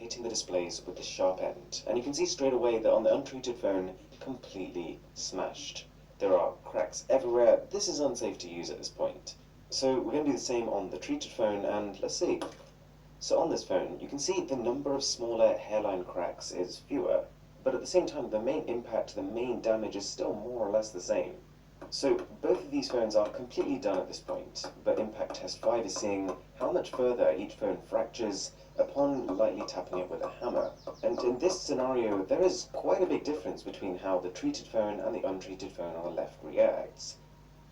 hitting the displays with the sharp end, and you can see straight away that on the untreated phone, completely smashed. There are cracks everywhere. This is unsafe to use at this point. So we're going to do the same on the treated phone, and let's see. So on this phone, you can see the number of smaller hairline cracks is fewer, but at the same time, the main impact, the main damage is still more or less the same. So both of these phones are completely done at this point, but Impact Test 5 is seeing how much further each phone fractures upon lightly tapping it with a hammer. And in this scenario, there is quite a big difference between how the treated phone and the untreated phone on the left reacts.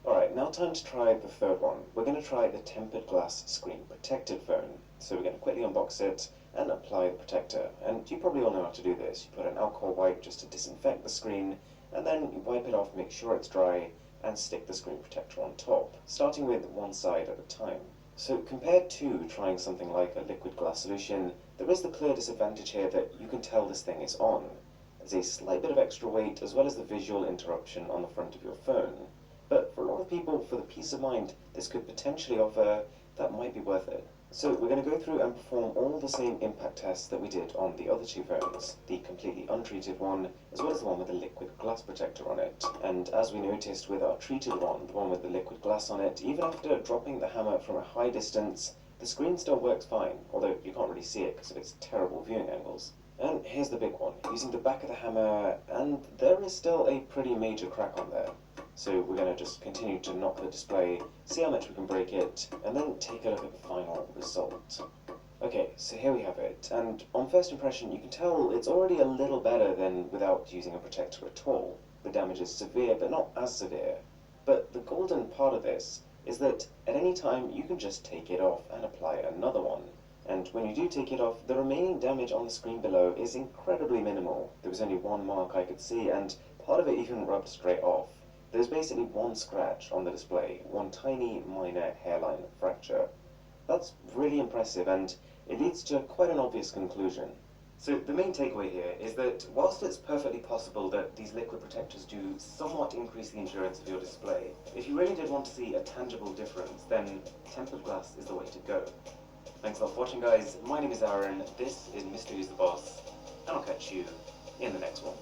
Alright, now time to try the third one. We're going to try the tempered glass screen protected phone. So we're going to quickly unbox it and apply the protector. And you probably all know how to do this. You put an alcohol wipe just to disinfect the screen, and then you wipe it off, make sure it's dry, and stick the screen protector on top, starting with one side at a time. So compared to trying something like a liquid glass solution, there is the clear disadvantage here that you can tell this thing is on. There's a slight bit of extra weight as well as the visual interruption on the front of your phone. But for a lot of people, for the peace of mind this could potentially offer, that might be worth it. So we're going to go through and perform all the same impact tests that we did on the other two phones, the completely untreated one, as well as the one with the liquid glass protector on it. And as we noticed with our treated one, the one with the liquid glass on it, even after dropping the hammer from a high distance, the screen still works fine, although you can't really see it because of its terrible viewing angles. And here's the big one, using the back of the hammer, and there is still a pretty major crack on there. So we're going to just continue to knock the display, see how much we can break it, and then take a look at the final result. Okay, so here we have it, and on first impression you can tell it's already a little better than without using a protector at all. The damage is severe, but not as severe. But the golden part of this is that at any time you can just take it off and apply another one. And when you do take it off, the remaining damage on the screen below is incredibly minimal. There was only one mark I could see, and part of it even rubbed straight off. There's basically one scratch on the display, one tiny minor hairline fracture. That's really impressive, and it leads to quite an obvious conclusion. So the main takeaway here is that whilst it's perfectly possible that these liquid protectors do somewhat increase the endurance of your display, if you really did want to see a tangible difference, then tempered glass is the way to go. Thanks a lot for watching, guys. My name is Aaron, this is Mr. Who's the Boss, and I'll catch you in the next one.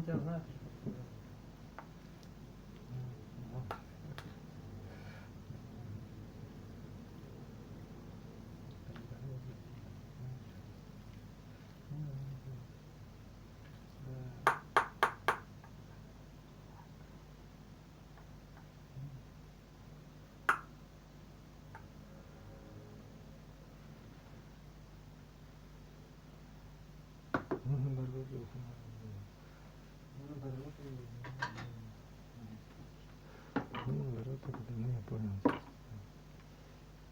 тебя знает.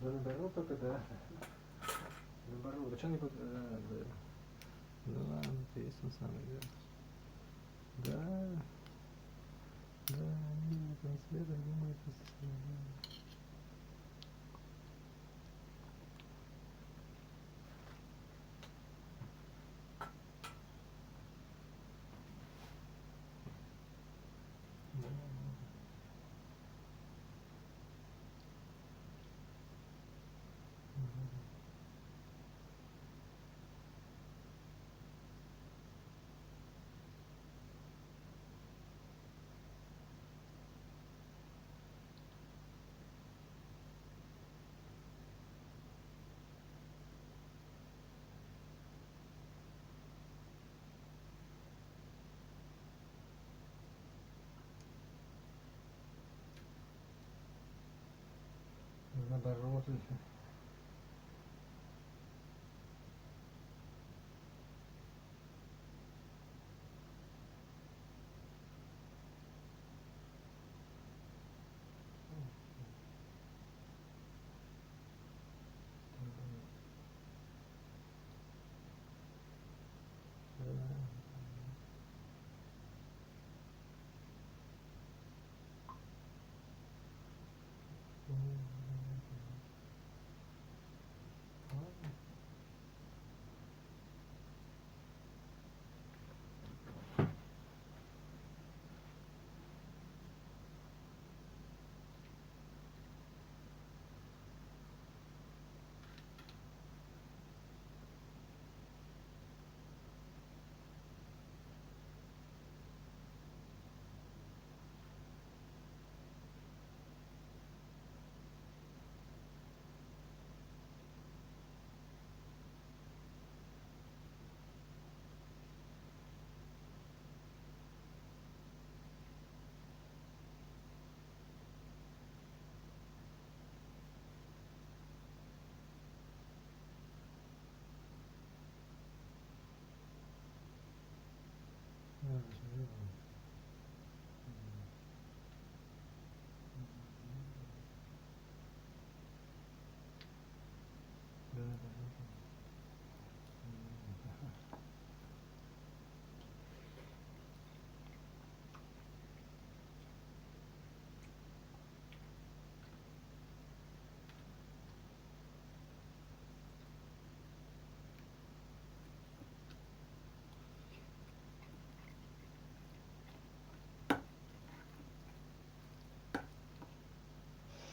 Наоборот, только да. Наоборот, а что не под... Да ладно, ты есть он самый, да. Да, нет, он Света думает, что... Наоборот.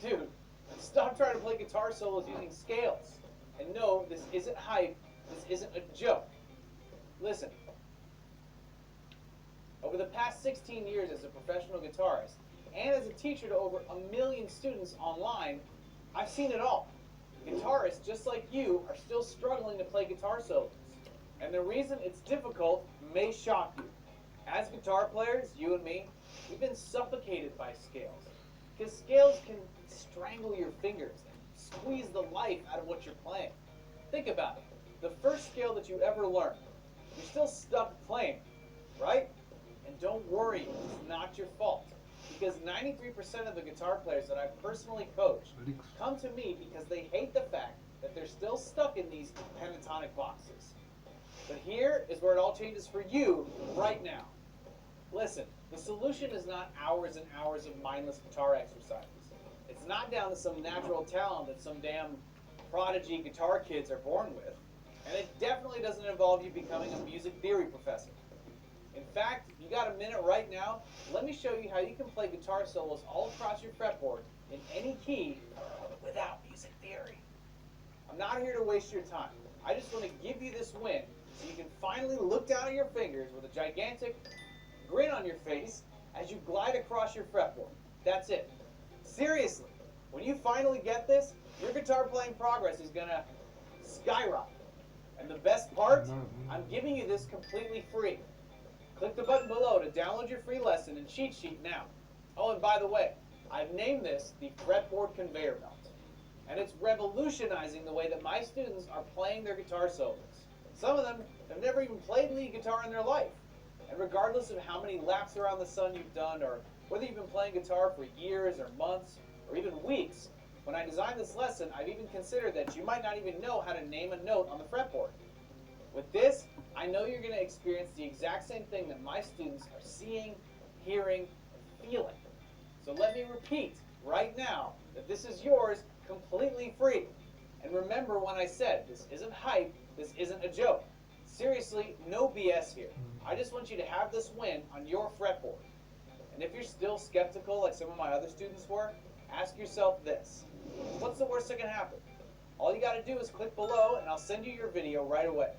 Dude, stop trying to play guitar solos using scales. And no, this isn't hype. This isn't a joke. Listen. Over the past 16 years as a professional guitarist, and as a teacher to over 1 million students online, I've seen it all. Guitarists, just like you, are still struggling to play guitar solos. And the reason it's difficult may shock you. As guitar players, you and me, we've been suffocated by scales. Because scales can strangle your fingers and squeeze the life out of what you're playing. Think about it. The first scale that you ever learned, you're still stuck playing, right? And don't worry, it's not your fault. Because 93% of the guitar players that I've personally coached come to me because they hate the fact that they're still stuck in these pentatonic boxes. But here is where it all changes for you right now. Listen, the solution is not hours and hours of mindless guitar exercises. It's not down to some natural talent that some damn prodigy guitar kids are born with. And it definitely doesn't involve you becoming a music theory professor. In fact, if you got a minute right now, let me show you how you can play guitar solos all across your fretboard in any key without music theory. I'm not here to waste your time. I just want to give you this win so you can finally look down at your fingers with a gigantic grin on your face as you glide across your fretboard. That's it. Seriously, when you finally get this, your guitar playing progress is gonna skyrocket. And the best part, I'm giving you this completely free. Click the button below to download your free lesson and cheat sheet now. Oh, and by the way, I've named this the fretboard conveyor belt. And it's revolutionizing the way that my students are playing their guitar solos. Some of them have never even played lead guitar in their life. And regardless of how many laps around the sun you've done, or whether you've been playing guitar for years or months or even weeks, when I designed this lesson, I've even considered that you might not even know how to name a note on the fretboard. With this, I know you're going to experience the exact same thing that my students are seeing, hearing, and feeling. So let me repeat right now that this is yours completely free. And remember when I said this isn't hype, this isn't a joke. Seriously, no BS here. I just want you to have this win on your fretboard. And if you're still skeptical like some of my other students were, ask yourself this. What's the worst that can happen? All you got to do is click below and I'll send you your video right away.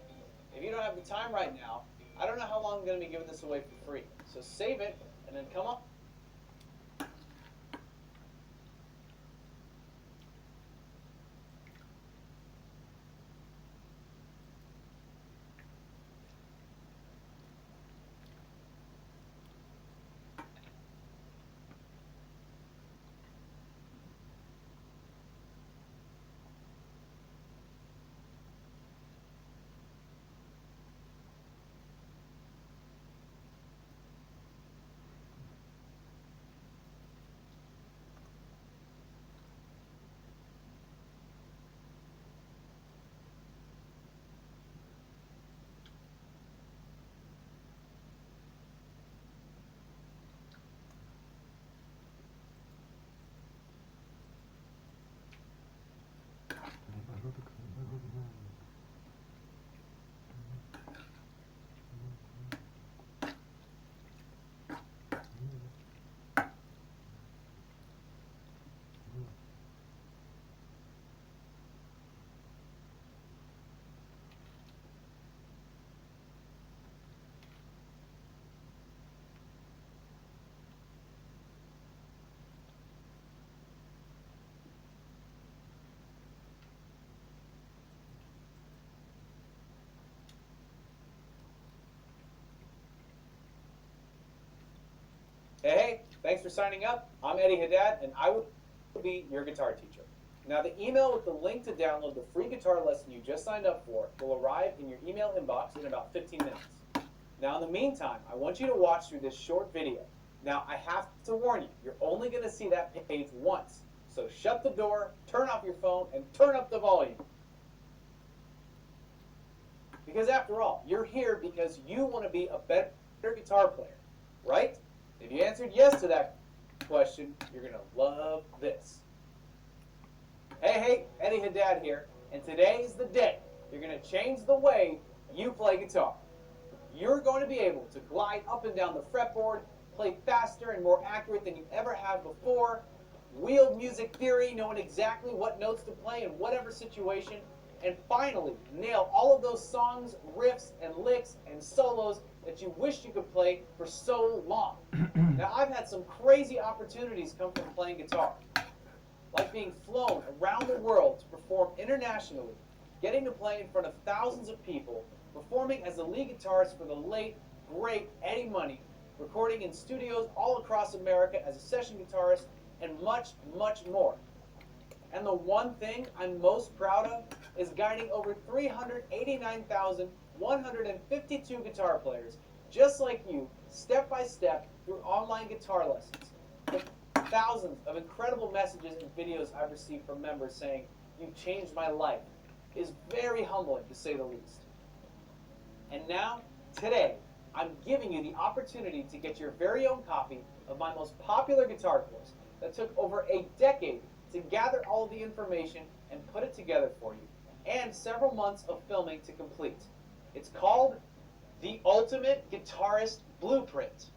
If you don't have the time right now, I don't know how long I'm going to be giving this away for free. So save it and then come on. Hey, thanks for signing up. I'm Eddie Haddad, and I will be your guitar teacher. Now, the email with the link to download the free guitar lesson you just signed up for will arrive in your email inbox in about 15 minutes. Now, in the meantime, I want you to watch through this short video. Now, I have to warn you, you're only going to see that page once. So shut the door, turn off your phone, and turn up the volume. Because after all, you're here because you want to be a better guitar player, right? If you answered yes to that question, you're going to love this. Hey, Eddie Haddad here, and today is the day you're going to change the way you play guitar. You're going to be able to glide up and down the fretboard, play faster and more accurate than you ever have before, wield music theory, knowing exactly what notes to play in whatever situation, and finally nail all of those songs, riffs, and licks, and solos that you wished you could play for so long. Now, I've had some crazy opportunities come from playing guitar, like being flown around the world to perform internationally, getting to play in front of thousands of people, performing as the lead guitarist for the late, great Eddie Money, recording in studios all across America as a session guitarist, and much, much more. And the one thing I'm most proud of is guiding over 389,152 guitar players, just like you, step by step through online guitar lessons. The thousands of incredible messages and videos I've received from members saying, "You changed my life," is very humbling to say the least. And now, today, I'm giving you the opportunity to get your very own copy of my most popular guitar course that took over a decade to gather all of the information and put it together for you, and several months of filming to complete. It's called The Ultimate Guitarist Blueprint.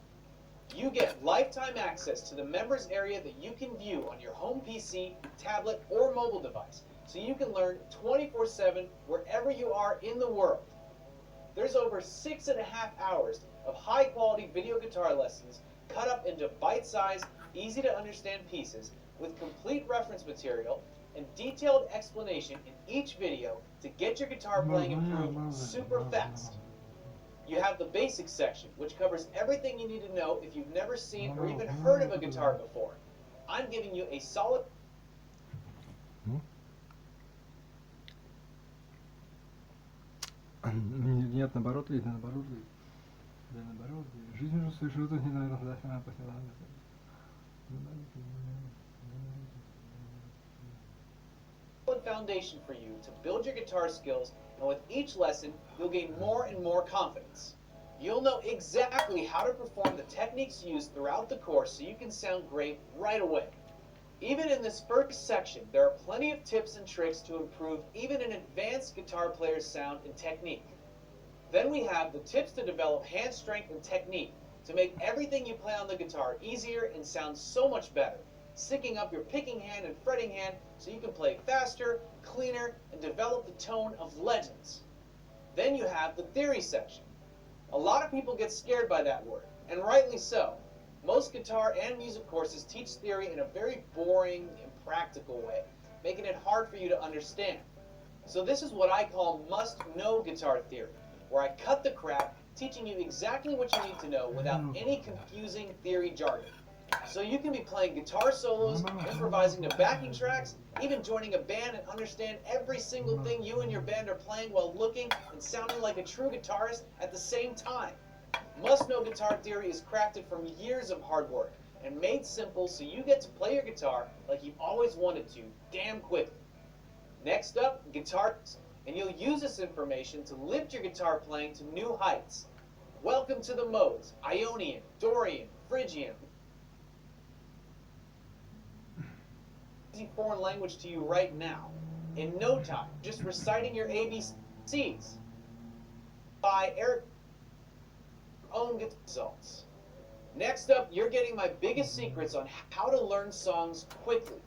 You get lifetime access to the members area that you can view on your home PC, tablet, or mobile device, so you can learn 24/7 wherever you are in the world. There's over 6.5 hours of high-quality video guitar lessons cut up into bite-sized, easy-to-understand pieces with complete reference material and detailed explanation in each video to get your guitar playing improved super fast. You have the basics section, which covers everything you need to know if you've never seen or even heard of a guitar before. I'm giving you a solid... Нет, наоборот, видно, наоборот, видно. Да, наоборот, видно. Жизнь уже совершила не наверное, да, посела. Foundation for you to build your guitar skills, and with each lesson, you'll gain more and more confidence. You'll know exactly how to perform the techniques used throughout the course so you can sound great right away. Even in this first section, there are plenty of tips and tricks to improve even an advanced guitar player's sound and technique. Then we have the tips to develop hand strength and technique to make everything you play on the guitar easier and sound so much better, syncing up your picking hand and fretting hand so you can play faster, cleaner, and develop the tone of legends. Then you have the theory section. A lot of people get scared by that word, and rightly so. Most guitar and music courses teach theory in a very boring, impractical way, making it hard for you to understand. So this is what I call must-know guitar theory, where I cut the crap, teaching you exactly what you need to know without any confusing theory jargon. So you can be playing guitar solos, improvising to backing tracks, even joining a band and understand every single thing you and your band are playing while looking and sounding like a true guitarist at the same time. Must-know guitar theory is crafted from years of hard work and made simple so you get to play your guitar like you've always wanted to, damn quickly. Next up, guitars, and you'll use this information to lift your guitar playing to new heights. Welcome to the modes, Ionian, Dorian, Phrygian. Easy foreign language to you right now. In no time, just reciting your ABCs. By Eric own guitar results. Next up, you're getting my biggest secrets on how to learn songs quickly.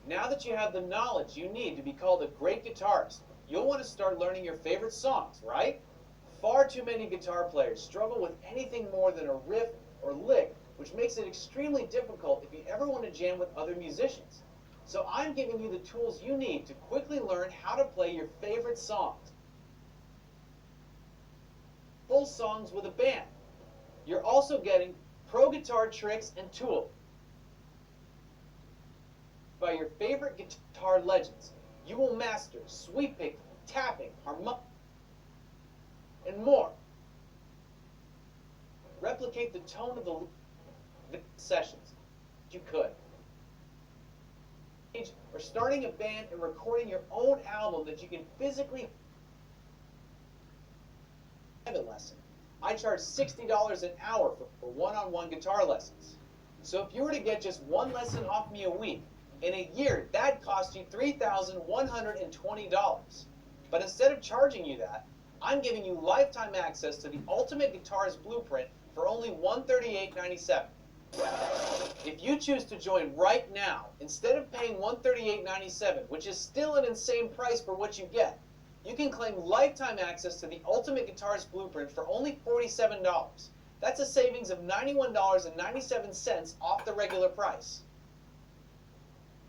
Now that you have the knowledge you need to be called a great guitarist, you'll want to start learning your favorite songs, right? Far too many guitar players struggle with anything more than a riff or lick, which makes it extremely difficult if you ever want to jam with other musicians. So I'm giving you the tools you need to quickly learn how to play your favorite songs. Full songs with a band. You're also getting pro guitar tricks and tools by your favorite guitar legends. You will master sweeping, tapping, harmonic, and more. Replicate the tone of the sessions if you could. Or starting a band and recording your own album that you can physically lesson. I charge $60 an hour for one-on-one guitar lessons. So if you were to get just one lesson off me a week, in a year, that'd cost you $3,120. But instead of charging you that, I'm giving you lifetime access to the ultimate guitarist blueprint for only $138.97. If you choose to join right now, instead of paying $138.97, which is still an insane price for what you get, you can claim lifetime access to the ultimate guitarist blueprint for only $47. That's a savings of $91.97 off the regular price.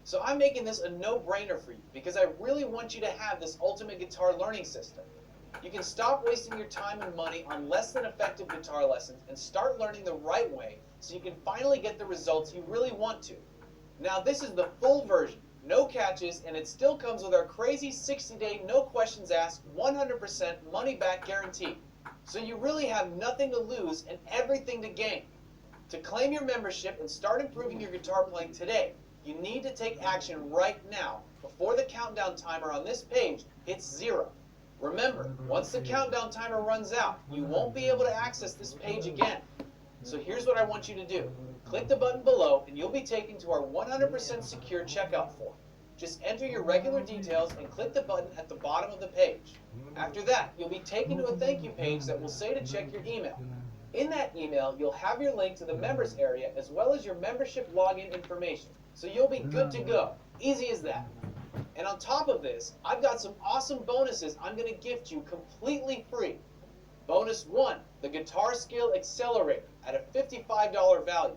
So I'm making this a no-brainer for you because I really want you to have this ultimate guitar learning system. You can stop wasting your time and money on less than effective guitar lessons and start learning the right way so you can finally get the results you really want to. Now this is the full version, no catches, and it still comes with our crazy 60-day, no questions asked, 100% money-back guarantee. So you really have nothing to lose and everything to gain. To claim your membership and start improving your guitar playing today, you need to take action right now before the countdown timer on this page hits 0. Remember, once the countdown timer runs out, you won't be able to access this page again. So here's what I want you to do. Click the button below and you'll be taken to our 100% secure checkout form. Just enter your regular details and click the button at the bottom of the page. After that, you'll be taken to a thank you page that will say to check your email. In that email, you'll have your link to the members area as well as your membership login information. So you'll be good to go. Easy as that. And on top of this, I've got some awesome bonuses I'm going to gift you completely free. Bonus 1, the Guitar Skill Accelerator at a $55 value.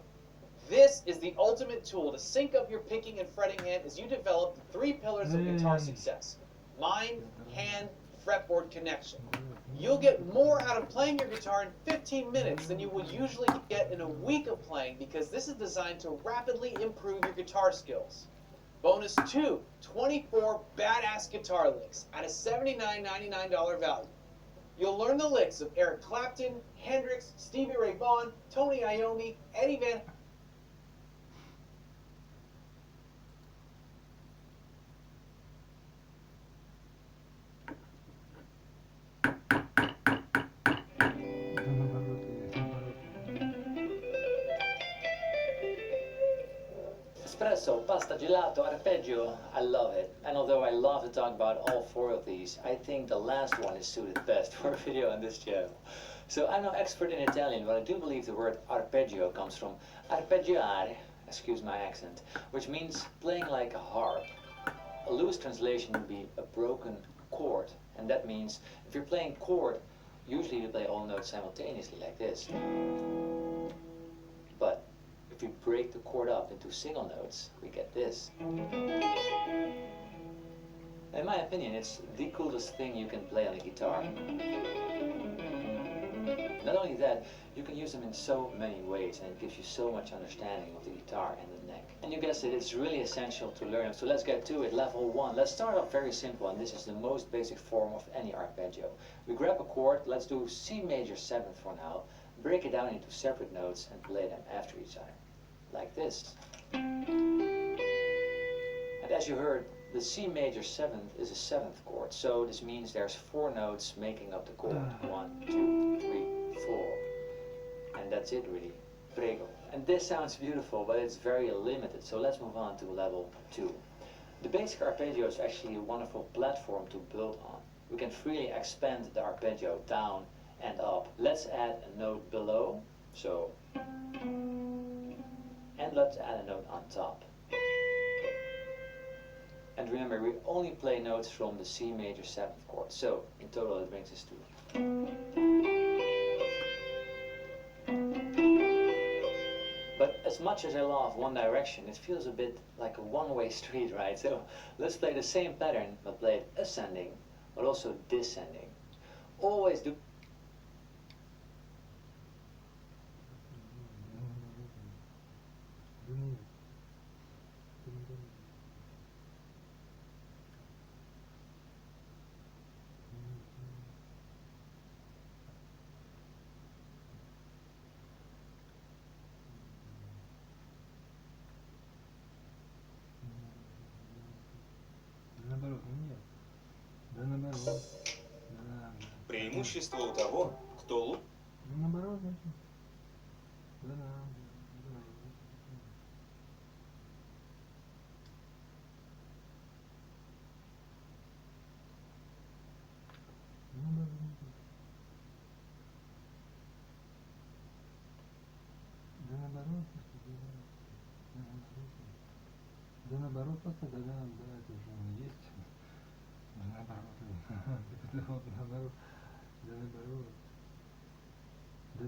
This is the ultimate tool to sync up your picking and fretting hand as you develop the 3 pillars of guitar success: mind, hand, fretboard connection. You'll get more out of playing your guitar in 15 minutes than you would usually get in a week of playing, because this is designed to rapidly improve your guitar skills. Bonus 2, 24 badass guitar licks at a $79.99 value. You'll learn the licks of Eric Clapton, Hendrix, Stevie Ray Vaughan, Tony Iommi, Eddie Van... Espresso, pasta, gelato, arpeggio, I love it. And although I love to talk about all 4 of these, I think the last one is suited best for a video on this channel. So I'm no expert in Italian, but I do believe the word arpeggio comes from arpeggiare, excuse my accent, which means playing like a harp. A loose translation would be a broken chord, and that means if you're playing chord, usually you play all notes simultaneously like this. But if we break the chord up into single notes, we get this. In my opinion, it's the coolest thing you can play on a guitar. Not only that, you can use them in so many ways, and it gives you so much understanding of the guitar and the neck. And you guessed it, it's really essential to learn them. So let's get to it. Level 1. Let's start off very simple, and this is the most basic form of any arpeggio. We grab a chord, let's do C major 7th for now, break it down into separate notes and play them after each other, like this. And as you heard, the C major 7th is a 7th chord, so this means there's 4 notes making up the chord. 1, 2, 3, 4. And that's it really. Prego. And this sounds beautiful, but it's very limited, so let's move on to level 2. The basic arpeggio is actually a wonderful platform to build on. We can freely expand the arpeggio down and up. Let's add a note below, so, and let's add a note on top. And remember, we only play notes from the C major 7th chord, so in total it brings us to. But as much as I love One Direction, it feels a bit like a one-way street, right? So let's play the same pattern, but play it ascending, but also descending. Always do. Наоборот, нет. Да наоборот. Да. Преимущество у того, кто лучше. Наоборот, значит. Да. Да наоборот, да наоборот, просто да, это уже есть. Да наоборот, наоборот, да наоборот.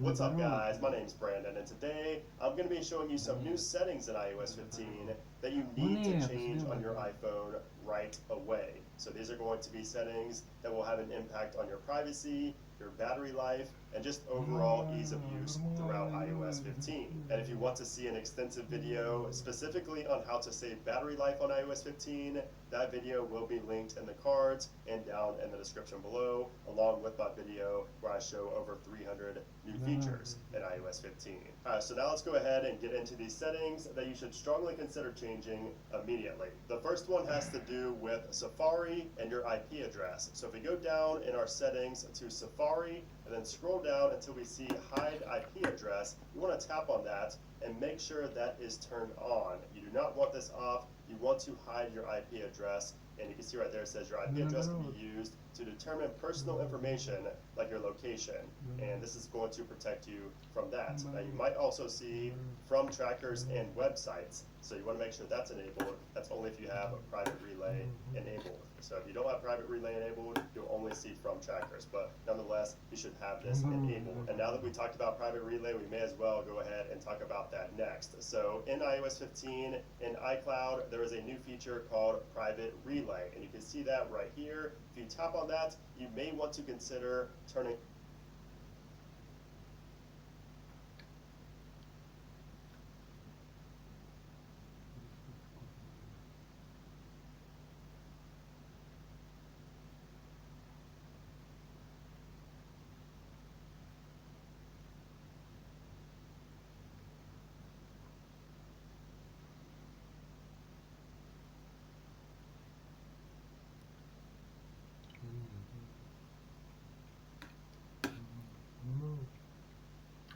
What's up guys, my name's Brandon, and today I'm going to be showing you some new settings in iOS 15 that you need to change on your iPhone right away. So these are going to be settings that will have an impact on your privacy, your battery life, and just overall ease of use throughout iOS 15. And if you want to see an extensive video specifically on how to save battery life on iOS 15, that video will be linked in the cards and down in the description below, along with my video where I show over 300 new features in iOS 15. So now let's go ahead and get into these settings that you should strongly consider changing immediately. The first one has to do with Safari and your IP address. So if we go down in our settings to Safari and then scroll down until we see hide IP address, you want to tap on that and make sure that is turned on. You do not want this off. You want to hide your IP address, and you can see right there it says your IP address can be used to determine personal information like your location, and this is going to protect you from that. Now you might also see from trackers and websites, so you want to make sure that's enabled. That's only if you have a private relay enabled. So if you don't have private relay enabled, you'll only see from trackers, but nonetheless, you should have this enabled. And now that we talked about private relay, we may as well go ahead and talk about that next. So in iOS 15, in iCloud, there is a new feature called private relay, and you can see that right here. If you tap on that, you may want to consider turning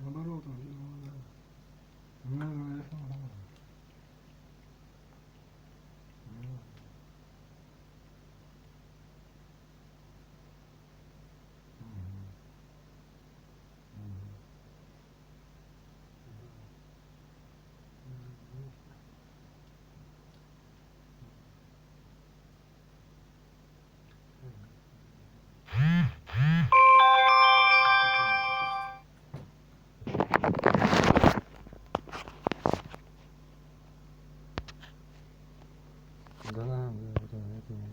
Наоборот, да, это не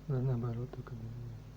да, наоборот, только да.